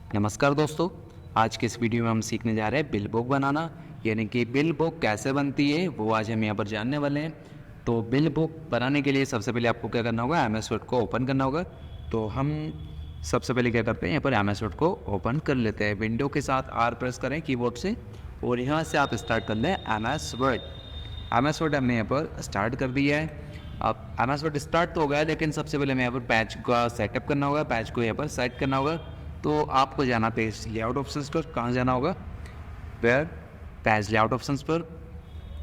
नमस्कार दोस्तों। आज के इस वीडियो में हम सीखने जा रहे हैं बिल बुक बनाना, यानी कि बिल बुक कैसे बनती है वो आज हम यहाँ पर जानने वाले हैं। तो बिल बुक बनाने के लिए सबसे पहले आपको क्या करना होगा, एमएस वर्ड को ओपन करना होगा। तो हम सबसे पहले क्या करते हैं, यहाँ पर एमएस वर्ड को ओपन कर लेते हैं। विंडो के साथ आर प्रेस करें कीबोर्ड से और यहाँ से आप स्टार्ट कर लें एमएस वर्ड। एमएस वर्ड हमने यहाँ पर स्टार्ट कर दिया है। अब एमएस वर्ड स्टार्ट तो हो गया, लेकिन सबसे पहले हमें यहाँ पर पैच का सेटअप करना होगा, पैच को यहाँ पर सेट करना होगा। तो आपको जाना पेज लेआउट ऑप्शंस पर। कहाँ जाना होगा, वेयर पेज लेआउट ऑप्शंस पर।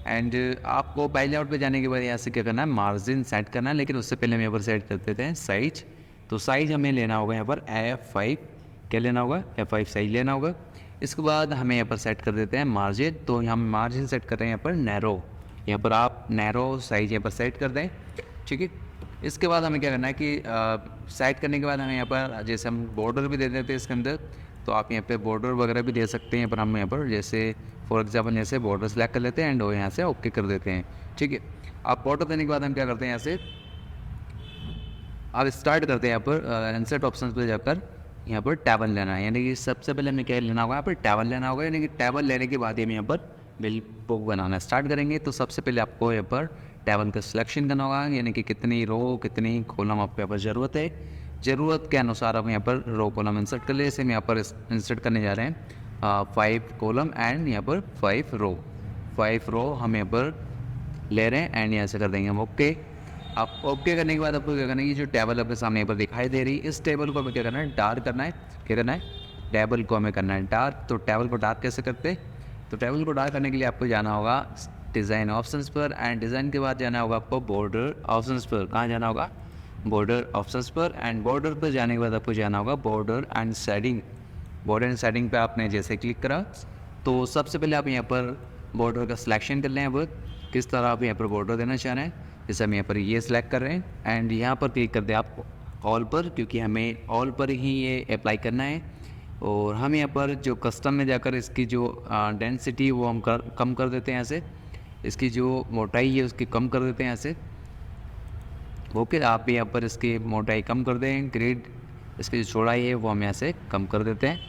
एंड आपको पेज लेआउट पे जाने के बाद यहाँ से क्या करना है, मार्जिन सेट करना है। लेकिन उससे पहले हम यहाँ पर सेट कर देते हैं साइज। तो साइज हमें लेना होगा यहाँ पर F5। क्या लेना होगा, F5 साइज लेना होगा। इसके बाद हमें यहाँ पर सेट कर देते हैं मार्जिन। तो हम मार्जिन सेट कर रहे हैं यहाँ पर नैरो। यहाँ पर आप नैरो साइज यहाँ पर सेट कर दें, ठीक है। इसके बाद हमें क्या करना है कि सेट करने के बाद हमें यहाँ पर जैसे हम बॉर्डर भी दे देते हैं इसके अंदर। तो आप यहाँ पे बॉर्डर वगैरह भी दे सकते हैं, पर हम यहाँ पर जैसे फॉर एग्जांपल जैसे बॉर्डर सेलेक्ट कर लेते हैं एंड यहाँ से ओके कर देते हैं, ठीक है। आप बॉर्डर देने के बाद हम क्या करते हैं, यहाँ से आप स्टार्ट करते हैं यहाँ पर इंसर्ट ऑप्शन पर जाकर यहाँ पर टेबल लेना है। यानी कि सबसे पहले हमें क्या लेना होगा, यहाँ पर टेबल लेना होगा। यानी कि टेबल लेने के बाद हम यहाँ पर बिल बुक बनाना स्टार्ट करेंगे। तो सबसे पहले आपको यहाँ पर टेबल का सिलेक्शन करना होगा, यानी कि कितनी रो कितनी कॉलम आपको यहाँ पर ज़रूरत है। ज़रूरत के अनुसार हम यहाँ पर रो कॉलम इंसर्ट कर ले। जैसे हम यहाँ पर इंसर्ट करने जा रहे हैं 5 कॉलम एंड यहाँ पर 5 रो हम यहाँ पर ले रहे हैं एंड यहाँ से कर देंगे हम ओके। आप ओके करने के बाद आपको क्या करना है, ये जो टेबल आपके सामने यहाँ पर दिखाई दे रही है, इस टेबल को हमें क्या करना है, डार्क करना है। क्या करना है, टेबल को हमें करना है डार्क। तो टेबल को डार्क कैसे करते हैं, तो टेबल को डार्क करने के लिए आपको जाना होगा डिज़ाइन ऑप्शंस पर एंड डिज़ाइन के बाद जाना होगा आपको बॉर्डर ऑप्शंस पर। कहाँ जाना होगा, बॉर्डर ऑप्शंस पर। एंड बॉर्डर पर जाने के बाद आपको जाना होगा border and shading. Border and shading पे आपने जैसे क्लिक करा तो सबसे पहले आप यहाँ पर बॉर्डर का सिलेक्शन कर लें। अब किस तरह आप यहाँ पर बॉर्डर देना चाह रहे हैं, जैसे हम यहाँ पर ये सिलेक्ट कर रहे हैं एंड यहाँ पर क्लिक कर दें आप ऑल पर, क्योंकि हमें ऑल पर ही ये अप्लाई करना है। और हम यहाँ पर जो कस्टम में जाकर इसकी जो डेंसिटी वो हम कम कर देते हैं यहाँ से। इसकी जो मोटाई है उसकी कम कर देते हैं यहाँ से, ओके। आप भी यहाँ पर इसकी मोटाई कम कर दें। ग्रेड इसकी जो चौड़ाई है वो हम यहाँ से कम कर देते हैं।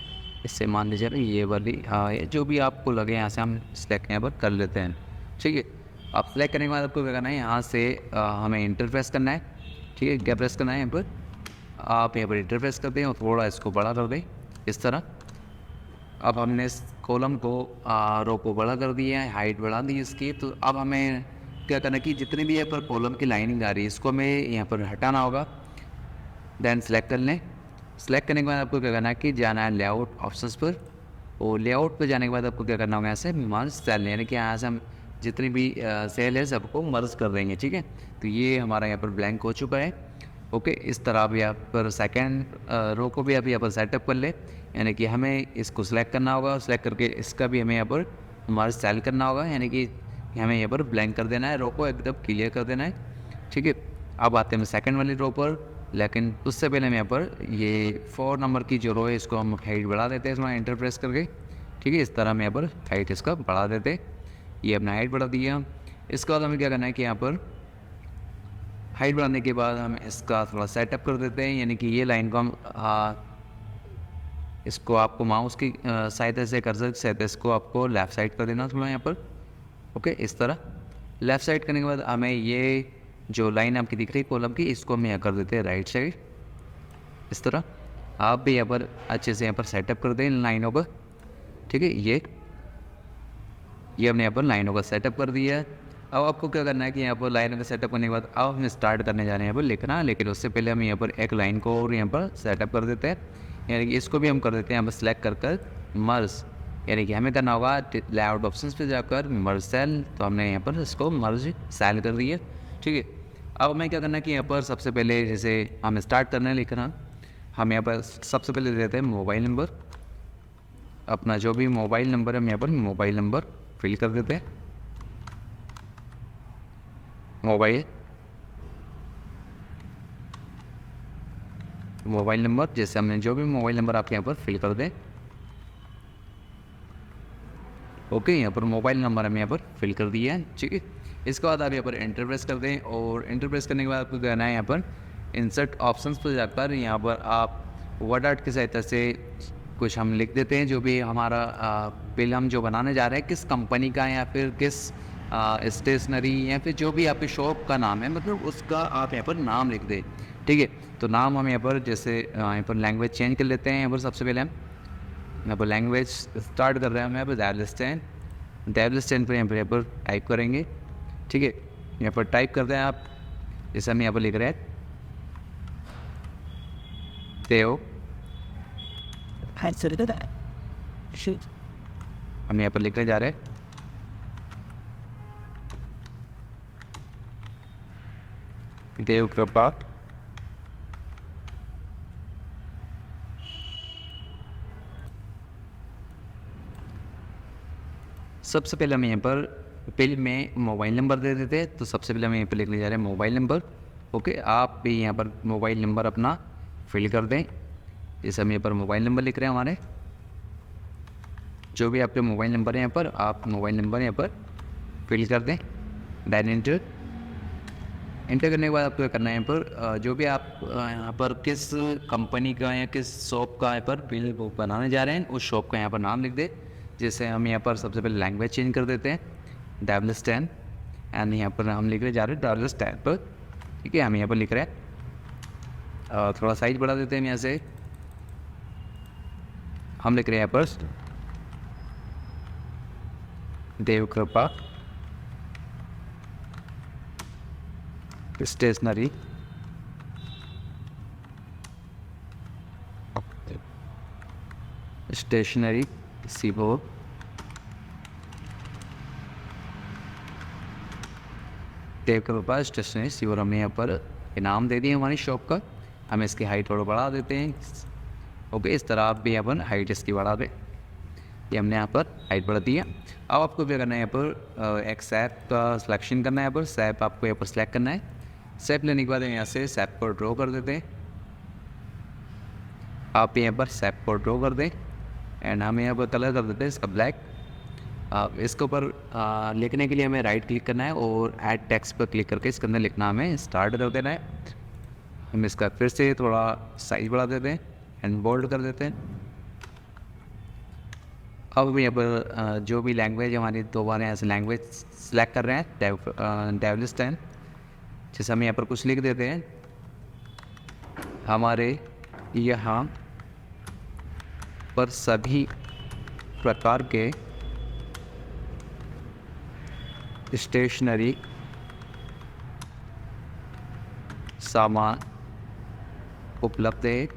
इससे मान लीजिए ये वाली ये जो भी आपको लगे यहाँ से हम सिलेक्ट यहाँ पर कर लेते हैं, ठीक है। आप सेलेक्ट करने के बाद आपको क्या करना है, यहाँ से हमें इंटर प्रेस करना है, ठीक है। क्या प्रेस करना है, यहाँ पर आप यहाँ पर इंटर प्रेस कर दें और थोड़ा इसको बड़ा कर दें इस तरह। अब हमने इस कॉलम को रो को बड़ा कर दिया है, हाइट बढ़ा दी इसकी। तो अब हमें क्या करना है कि जितनी भी यहाँ पर कॉलम की लाइनिंग आ रही है इसको हमें यहाँ पर हटाना होगा। देन सेलेक्ट कर लें। सेलेक्ट करने के बाद आपको क्या करना है कि जाना है लेआउट ऑप्शंस पर। और लेआउट पर जाने के बाद आपको क्या करना होगा, यहाँ से मर्ज सेल, यानी कि यहाँ से हम जितनी भी सेल है सबको मर्ज कर देंगे, ठीक है। तो ये हमारा यहाँ पर ब्लैंक हो चुका है, ओके। इस तरह आप यहाँ पर सेकेंड रो को भी आप यहाँ पर सेटअप कर ले। यानी कि हमें इसको सिलेक्ट करना होगा, सिलेक्ट करके इसका भी हमें यहाँ पर मर्ज सेल करना होगा, यानी कि हमें यहाँ पर ब्लैंक कर देना है, रो को एकदम क्लियर कर देना है, ठीक है। अब आते हैं सेकंड वाली रो पर, लेकिन उससे पहले हम यहाँ पर ये 4 नंबर की जो रो है इसको हम हाइट बढ़ा देते हैं इसमें इंटर प्रेस करके, ठीक है। इस तरह हम यहाँ पर हाइट इसका बढ़ा देते, ये अपना हाइट बढ़ा दिया। इसके बाद हमें क्या करना है कि यहाँ पर हाइट बढ़ाने के बाद हम इसका थोड़ा सेटअप कर देते हैं। यानी कि ये लाइन को हम इसको आपको माउस की सहायता से कर्सर की सहायता इसको आपको लेफ़्ट साइड कर देना थोड़ा यहाँ पर, ओके। इस तरह लेफ़्ट साइड करने के बाद हमें ये जो लाइन आपकी दिख रही है कॉलम की, इसको हम यहाँ कर देते हैं राइट साइड इस तरह। आप भी यहाँ पर अच्छे से यहाँ पर सेटअप कर दें इन लाइनों को, ठीक है। ये हमने यहाँ पर लाइनों का सेटअप कर दिया है। अब आपको क्या करना है कि यहाँ पर लाइनों का सेटअप करने के बाद अब हम स्टार्ट करने जा रहे हैं यहाँ पर लिखना। लेकिन उससे पहले हम यहाँ पर एक लाइन को और यहाँ पर सेटअप कर देते हैं, यानी कि इसको भी हम कर देते हैं यहाँ पर सिलेक्ट कर मर्ज। यानी कि हमें करना होगा लेआउट ऑप्शंस पे जाकर मर्ज सेल। तो हमने यहाँ पर इसको मर्ज सेल कर दिया, ठीक है। अब हमें क्या करना है कि यहाँ पर सबसे पहले जैसे हम स्टार्ट करने लिखना, हम यहाँ पर सबसे पहले देते हैं मोबाइल नंबर। अपना जो भी मोबाइल नंबर है हम यहाँ पर मोबाइल नंबर फिल कर देते हैं। मोबाइल नंबर जैसे हमने जो भी मोबाइल नंबर आप यहाँ पर फिल कर दें, ओके। यहाँ पर मोबाइल नंबर हम यहाँ पर फिल कर दिया है, ठीक है। इसके बाद आप यहाँ पर एंटर प्रेस कर दें और एंटर प्रेस करने के बाद आपको करना है यहाँ पर इंसर्ट ऑप्शंस पर जाकर यहाँ पर आप वर्ड आर्ट की सहायता से कुछ हम लिख देते हैं जो भी हमारा बिल हम जो बनाने जा रहे हैं किस कंपनी का है या फिर किस स्टेशनरी या फिर जो भी आपकी शॉप का नाम है, मतलब उसका आप यहाँ पर नाम लिख दें। ठीक है, तो नाम हम यहाँ पर जैसे यहाँ पर लैंग्वेज चेंज कर लेते हैं। यहाँ पर सबसे पहले हम यहाँ पर लैंग्वेज स्टार्ट कर रहे हैं हम यहाँ पर डेवलस्टैन पर यहाँ पर टाइप करेंगे। ठीक है, यहाँ पर टाइप करते हैं आप, जैसे हम यहाँ पर लिख रहे हैं देव, हम यहाँ पर लिखने जा रहे हैं देव कृपा सबसे पहले हम यहाँ पर पहले में मोबाइल नंबर दे देते हैं। तो सबसे पहले हम यहाँ पर लिखने जा रहे हैं मोबाइल नंबर। ओके, आप भी यहाँ पर मोबाइल नंबर अपना फिल कर दें। जैसे हम यहाँ पर मोबाइल नंबर लिख रहे हैं हमारे, जो भी आपके मोबाइल नंबर है यहाँ पर आप मोबाइल नंबर यहाँ पर फिल कर दें। देन इंटर करने के बाद आपको करना है यहाँ पर जो भी आप यहाँ पर किस कंपनी का या किस शॉप का यहाँ पर बिल बुक बनाने जा रहे हैं उस शॉप का यहाँ पर नाम लिख दे। जैसे हम यहाँ पर सबसे पहले लैंग्वेज चेंज कर देते हैं डेवलस्टैन, एंड यहाँ पर हम लिख रहे जा रहे हैं डेवलस्टैन पर। ठीक है, हम यहाँ पर लिख रहे हैं थोड़ा साइज बढ़ा देते हैं यहाँ से, हम लिख रहे हैं यहाँ पर देव कृपा स्टेशनरी सीबोर देव कृपा स्टेशनरी सीबोर। हमने यहाँ पर इनाम दे दिए हमारी शॉप का। हम इसकी हाइट थोड़ा बढ़ा देते हैं। ओके, इस तरह आप भी यहाँ पर हाइट इसकी बढ़ा दें। ये हमने यहाँ पर हाइट बढ़ा दी है। अब आपको क्या करना है, यहाँ पर एक सैप का सिलेक्शन करना है। यहाँ पर सैप आपको यहाँ पर सेलेक्ट करना है। सैप लेने के बाद यहाँ से सैप को ड्रॉ कर देते हैं। आप यहाँ पर सैप को ड्रॉ कर दें एंड हम यहाँ पर कलर कर देते हैं इसका ब्लैक। इसके ऊपर लिखने के लिए हमें राइट क्लिक करना है और ऐड टेक्स्ट पर क्लिक करके इसके अंदर लिखना हमें स्टार्ट कर देना है। हम इसका फिर से थोड़ा साइज बढ़ा देते हैं एंड बोल्ड कर देते हैं। अब यहाँ पर जो भी लैंग्वेज हमारी दोबारा यहाँ से लैंग्वेज सेलेक्ट कर रहे हैं डेवलस्टैन। जैसे हम यहाँ पर कुछ लिख देते हैं, हमारे यहाँ पर सभी प्रकार के स्टेशनरी सामान उपलब्ध है।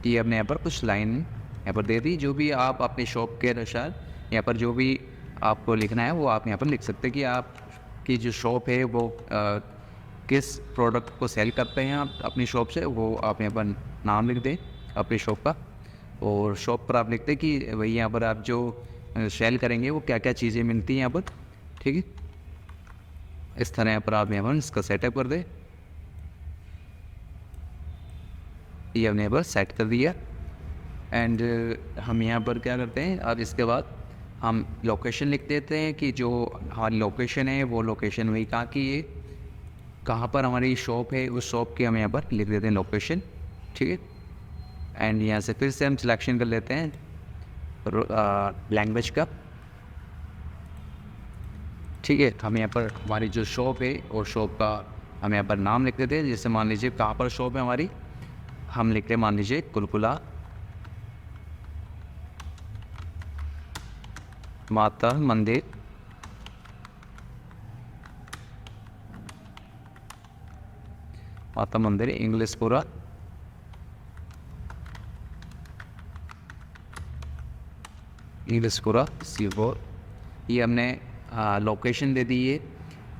ये हमने यहाँ पर कुछ लाइन यहाँ पर दे दी। जो भी आप अपनी शॉप के अनुसार यहाँ पर जो भी आपको लिखना है वो आप यहाँ पर लिख सकते हैं कि आपकी जो शॉप है वो किस प्रोडक्ट को सेल करते हैं आप अपनी शॉप से, वो आप यहाँ पर नाम लिख दें अपनी शॉप का। और शॉप पर आप लिखते हैं कि वही यहाँ पर आप जो सेल करेंगे वो क्या क्या चीज़ें मिलती हैं यहाँ पर। ठीक है, इस तरह यहाँ पर आप यहाँ पर इसका सेटअप कर दें। ये हमने यहाँ पर सेट कर दिया एंड हम यहाँ पर क्या करते हैं, अब इसके बाद हम लोकेशन लिख देते हैं कि जो हमारी लोकेशन है वो लोकेशन वही कहाँ की है, कहाँ पर हमारी शॉप है, उस शॉप की हम यहाँ पर लिख देते हैं लोकेशन। ठीक है, एंड यहाँ से फिर से हम सिलेक्शन कर लेते हैं लैंग्वेज का। ठीक है, हम यहाँ पर हमारी जो शॉप है और शॉप का हम यहाँ पर नाम लिख देते हैं। जैसे मान लीजिए कहाँ पर शॉप है हमारी, हम लिख रहे मान लीजिए कुलकुला माता मंदिर इंग्लिशपुरा सीबोर। ये हमने लोकेशन दे दी है।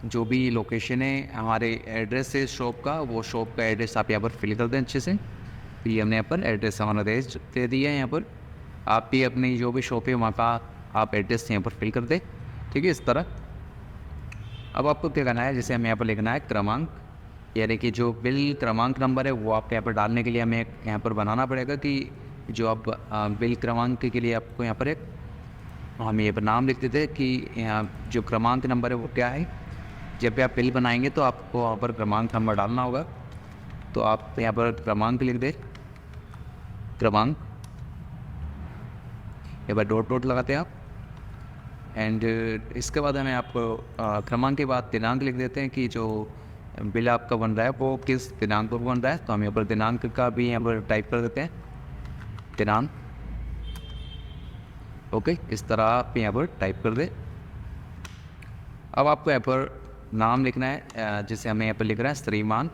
जो भी लोकेशन है हमारे एड्रेस है शॉप का, वो शॉप का एड्रेस आप यहाँ पर फिल कर दें अच्छे से। तो ये हमने यहाँ पर एड्रेस हमारा दे दिया है। यहाँ पर आप भी अपनी जो भी शॉप है वहाँ का आप एड्रेस यहाँ पर फिल कर दें। ठीक है, इस तरह। अब आपको क्या करना है, जैसे हमें यहाँ पर लिखना है क्रमांक, यानी कि जो बिल क्रमांक नंबर है वो आप यहाँ पर डालने के लिए हमें यहाँ पर बनाना पड़ेगा कि जो आप बिल क्रमांक के लिए आपको यहाँ पर एक हम ये पर नाम लिख देते कि यहाँ जो क्रमांक नंबर है वो क्या है। जब भी आप बिल बनाएंगे तो आपको वहाँ पर क्रमांक नंबर डालना होगा। तो आप यहाँ पर क्रमांक लिख दें, क्रमांक एक बार डॉट डॉट लगाते हैं आप। एंड इसके बाद हमें आपको क्रमांक के बाद दिनांक लिख देते हैं कि जो बिल आपका बन रहा है वो किस दिनांक पर बन रहा है। तो हम यहाँ पर दिनांक का भी यहाँ पर टाइप कर देते हैं, दिनांक। ओके, इस तरह आप यहाँ पर टाइप कर दें। अब आपको यहाँ पर नाम लिखना है, जिसे हमें यहाँ पर लिख रहा है श्रीमान,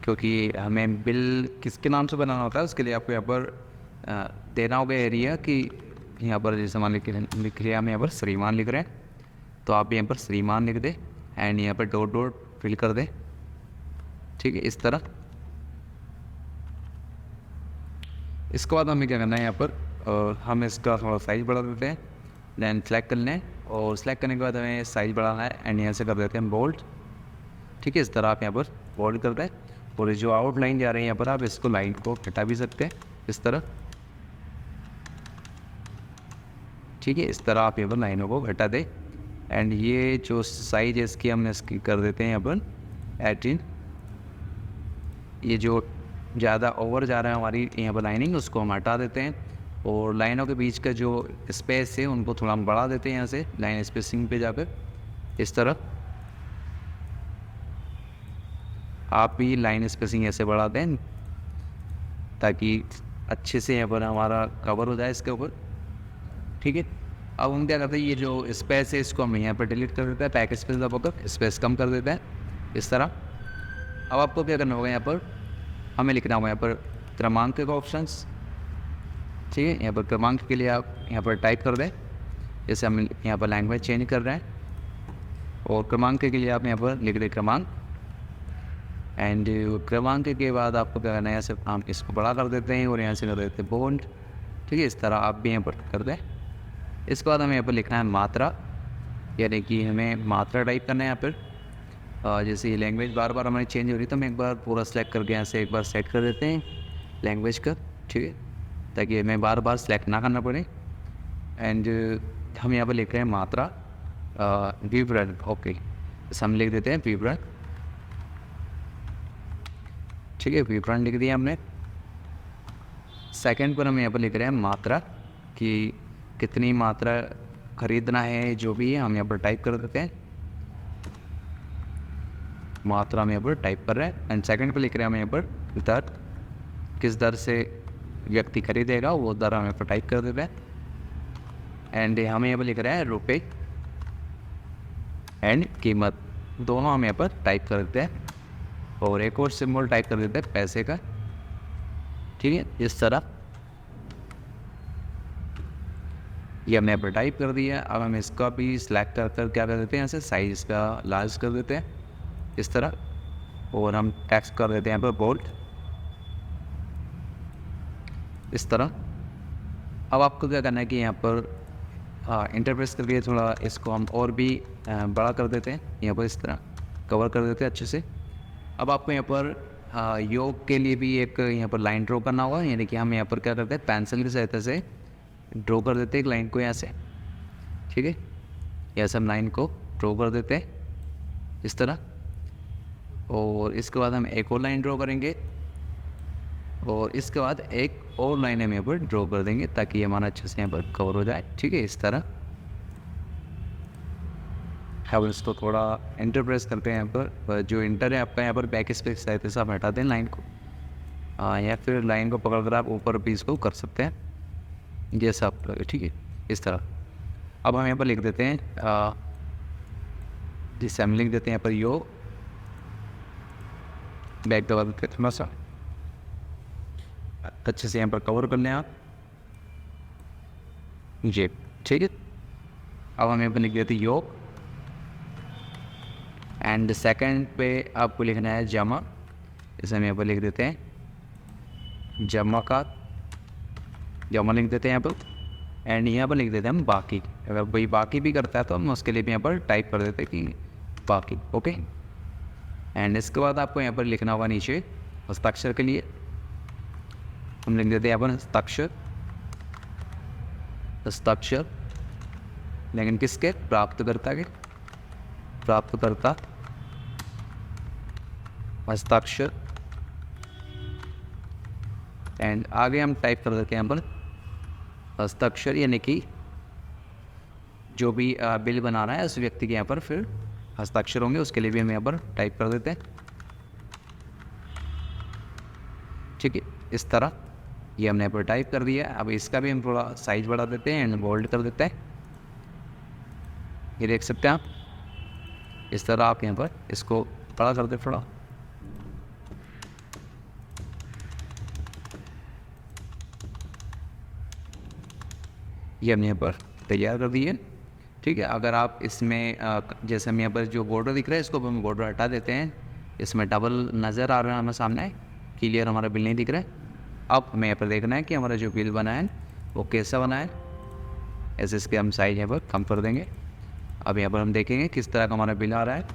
क्योंकि हमें बिल किसके नाम से बनाना होता है उसके लिए आपको यहाँ पर देना होगा एरिया कि यहाँ पर जैसे मान लिख लिया हम यहाँ पर श्रीमान लिख रहे हैं, तो आप यहाँ पर श्रीमान लिख दें एंड यहाँ पर डॉट डॉट फिल कर दें। ठीक है, इस तरह। इसके बाद हमें क्या करना है, यहाँ पर हम इसका थोड़ा साइज़ बढ़ा देते हैं, दैन सेलेक्ट कर लें और सेलेक्ट करने के बाद हमें साइज़ बढ़ाना है एंड यहाँ से कर देते हैं बोल्ड। ठीक है, इस तरह आप यहाँ पर बोल्ड कर दें और जो आउटलाइन जा रही है यहाँ पर आप इसको लाइन को हटा भी सकते हैं इस तरह। ठीक है, इस तरह आप यहाँ पर लाइनों को हटा दें एंड ये जो साइज है इसकी हम इसकी कर देते हैं यहाँ पर 18। ये जो ज़्यादा ओवर जा रहा है हमारी यहाँ पर लाइनिंग, उसको हम हटा देते हैं और लाइनों के बीच का जो स्पेस है उनको थोड़ा हम बढ़ा देते हैं यहाँ से लाइन स्पेसिंग पे जाकर इस तरह। आप भी लाइन स्पेसिंग ऐसे बढ़ा दें ताकि अच्छे से यहाँ पर हमारा कवर हो जाए इसके ऊपर। ठीक है, अब हम क्या करते हैं, ये जो स्पेस है इसको हम यहाँ पर डिलीट कर देते हैं, पैक स्पेस दबाकर स्पेस कम कर देते हैं इस तरह। अब आपको क्या करना होगा, यहाँ पर हमें लिखना होगा यहाँ पर क्रमांक का ऑप्शंस। ठीक है, यहाँ पर क्रमांक के लिए आप यहाँ पर टाइप कर दें, जैसे हम यहाँ पर लैंग्वेज चेंज कर रहे हैं और क्रमांक के लिए आप यहाँ पर लिख दें क्रमांक एंड क्रमांक के बाद आपको क्या करना है, यहाँ से हम इसको बड़ा कर देते हैं और यहाँ से कर देते हैं बोल्ड। ठीक है, इस तरह आप भी यहाँ पर कर दें। इसके बाद हमें यहाँ पर लिखना है मात्रा, यानी कि हमें मात्रा टाइप करना है यहाँ पर। जैसे ये लैंग्वेज बार बार हमारी चेंज हो रही है तो हम एक बार पूरा सेलेक्ट करके यहाँ से एक बार सेट कर देते हैं लैंग्वेज का। ठीक है, ताकि हमें बार बार सेलेक्ट ना करना पड़े। एंड हम यहाँ पर लिख रहे हैं मात्रा विवरण। ओके, तो हम लिख देते हैं विवरण। ठीक है, विवरण लिख दिया हमने। सेकंड पर हम यहाँ पर लिख रहे हैं मात्रा कि कितनी मात्रा खरीदना है, जो भी है हम यहाँ पर टाइप कर देते हैं मात्रा हम यहाँ पर टाइप कर रहे हैं। एंड सेकंड पर लिख रहे हैं हम यहाँ पर दर, किस दर से व्यक्ति खरीदेगा वो दर हम यहाँ पर टाइप कर देते हैं। एंड हमें यहाँ पर लिख रहे हैं रुपये एंड कीमत, दोनों हम यहाँ पर टाइप कर देते हैं और एक और सिंबल टाइप कर देते हैं पैसे का। ठीक है, इस तरह ये हमने यहाँ पर टाइप कर दिया। अब हम इसका भी सिलेक्ट कर क्या कर देते हैं, यहाँ से साइज का लार्ज कर देते हैं इस तरह और हम टेक्स्ट कर देते हैं यहाँ पर बोल्ड इस तरह। अब आपको क्या करना है कि यहाँ पर इंटरप्रेस करके थोड़ा इसको हम और भी बड़ा कर देते हैं, यहाँ पर इस तरह कवर कर देते हैं अच्छे से। अब आपको यहाँ पर योग के लिए भी एक यहाँ पर लाइन ड्रॉ करना होगा, यानी कि हम यहाँ पर क्या करते हैं पेंसिल की सहायता से ड्रॉ कर देते हैं एक लाइन को यहाँ से। ठीक है, यहाँ से हम लाइन को ड्रॉ कर देते हैं इस तरह और इसके बाद हम एक और लाइन ड्रॉ करेंगे और इसके बाद एक और लाइन हम यहाँ पर ड्रॉ कर देंगे ताकि हमारा अच्छे से यहाँ पर कवर हो जाए। ठीक है, इस तरह हम इसको थोड़ा एंटर प्रेस करते हैं यहाँ पर, जो इंटर है आपका यहाँ पर बैक स्पेस सहायता से आप हटा दें लाइन को, या फिर लाइन को पकड़ कर आप ऊपर भी इसको कर सकते हैं जैसा आप लगे। ठीक है, इस तरह। अब हम यहाँ पर लिख देते हैं जिससे हम लिख देते हैं यहाँ पर योग बैक दबा देते हैं, थोड़ा सा अच्छे से यहाँ पर कवर कर लें आप जी। ठीक है, अब हम यहाँ पर लिख देते हैं योग एंड सेकंड पे आपको लिखना है जमा, इसे हम यहाँ पर लिख देते हैं जमा का, जमा लिख देते हैं यहाँ पर एंड यहाँ पर लिख देते हैं हम बाकी। अगर कोई बाकी भी करता है तो हम उसके लिए भी यहाँ पर टाइप कर देते हैं कि बाकी। ओके, एंड इसके बाद आपको यहाँ पर लिखना होगा नीचे हस्ताक्षर के लिए हम लिख देते हैं यहाँ पर हस्ताक्षर, हस्ताक्षर लेकिन किसके, प्राप्तकर्ता के, प्राप्तकर्ता हस्ताक्षर। एंड आगे हम टाइप कर देते हैं यहाँ पर हस्ताक्षर यानी कि जो भी बिल बना रहा है उस व्यक्ति के यहाँ पर फिर हस्ताक्षर होंगे, उसके लिए भी हम यहाँ पर टाइप कर देते हैं। ठीक है, इस तरह ये हमने यहाँ पर टाइप कर दिया। अब इसका भी हम थोड़ा साइज बढ़ा देते हैं एंड बोल्ड कर देते हैं। ये देख सकते हैं आप, इस तरह आप यहाँ पर इसको बड़ा कर दे थोड़ा। ये हमने यहाँ पर तैयार कर दिए। ठीक है, अगर आप इसमें जैसे हम यहाँ पर जो बॉर्डर दिख रहा है इसको हम बॉर्डर हटा देते हैं। इसमें डबल नज़र आ रहा है हमें सामने, क्लियर हमारा बिल नहीं दिख रहा है। अब हमें यहाँ पर देखना है कि हमारा जो बिल बना है वो कैसा बना है। ऐसे इसके हम साइज यहाँ पर कम कर देंगे। अब यहाँ पर हम देखेंगे किस तरह का हमारा बिल आ रहा है।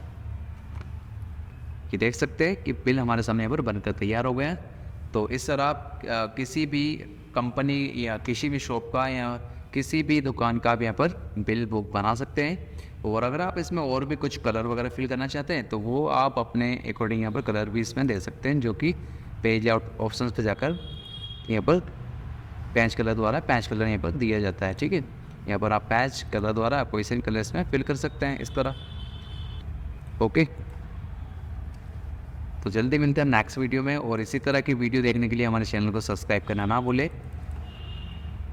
कि देख सकते हैं कि बिल हमारे सामने यहाँ पर बनकर तैयार हो गया है। तो इस तरह आप किसी भी कंपनी या किसी भी शॉप का या किसी भी दुकान का भी यहाँ पर बिल बुक बना सकते हैं। और अगर आप इसमें और भी कुछ कलर वगैरह फिल करना चाहते हैं तो वो आप अपने अकॉर्डिंग यहाँ पर कलर भी इसमें दे सकते हैं, जो कि पेज आउट ऑप्शंस पे जाकर यहाँ पर पैच कलर द्वारा पैच कलर यहाँ पर दिया जाता है। ठीक है, यहाँ पर आप पैच कलर द्वारा कोई से भी कलर इसमें फिल कर सकते हैं इस तरह। ओके, तो जल्दी मिलते हैं नेक्स्ट वीडियो में, और इसी तरह की वीडियो देखने के लिए हमारे चैनल को सब्सक्राइब करना ना भूलें।